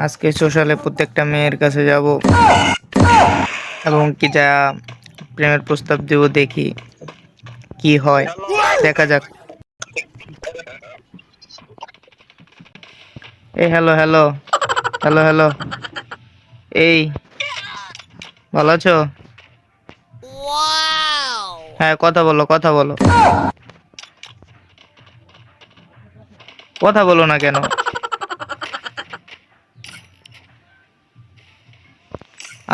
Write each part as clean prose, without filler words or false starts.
আজকে সোশ্যালে প্রত্যেকটা মেয়ের কাছে যাব এবং কি যা প্রেমের প্রস্তাব দেব, দেখি কি হয়, দেখা যাক। এই হ্যালো হ্যালো হ্যালো হ্যালো, এই ভালো আছো? হ্যাঁ, কথা বলো কথা বলো, কথা বলো না কেন?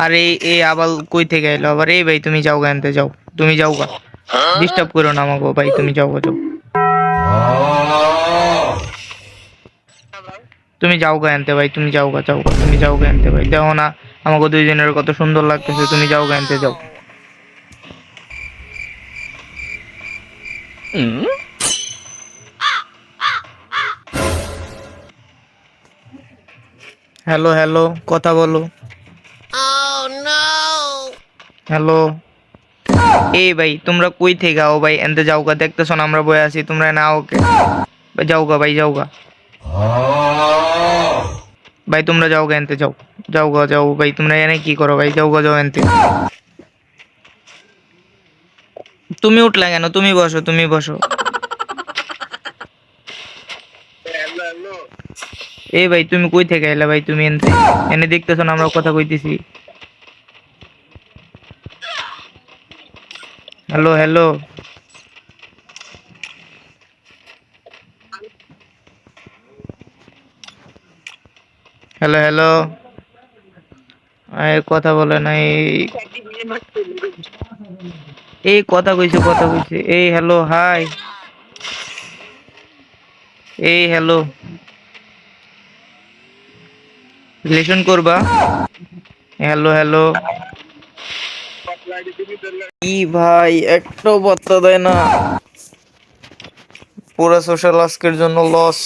আর এই আবার কই থেকে এলো আবার? এই ভাই তুমি যাও গা, আনতে যাও, তুমি যাও গা, ডিস্টার্ব করো না আমাকে ভাই, তুমি যাও গা, যাও, তুমি যাও গা আনতে ভাই, তুমি যাও গা, যাও গা, তুমি যাও গা আনতে ভাই, দেখো না আমাকে দুইজনের কত সুন্দর লাগতেছে, তুমি যাও গা আনতে যাও। হ্যালো হ্যালো, কথা বলো, হ্যালো। এই ভাই তোমরা কই থেকে আও ভাই? এনতে যাও গা, দেখতেছো না আমরা বয়ে আছি, তোমরা না ওকে ভাই, যাও গা ভাই, যাও গা ভাই, তোমরা যাও গা এনতে, যাও, যাও গা, যাও ভাই, তোমরা এনে কি করো ভাই? যাও গা, যাও এনতে। তুমি উঠলা কেন? তুমি বসো, তুমি বসো। এই ভাই তুমি কই থেকে এলা ভাই? তুমি এনতে এনে দেখতেছো না আমরা কথা কইতেছি? হ্যালো হ্যালো হ্যালো হ্যালো, এই কথা বলে না, এই কথা কইছে, কথা কইছে, এই হ্যালো হাই, এই হ্যালো, রিলেশন করবা? হ্যালো হ্যালো, কি ভাই একটাও বার্তা দেয় না, পুরো সোশ্যাল আজকের জন্য লস।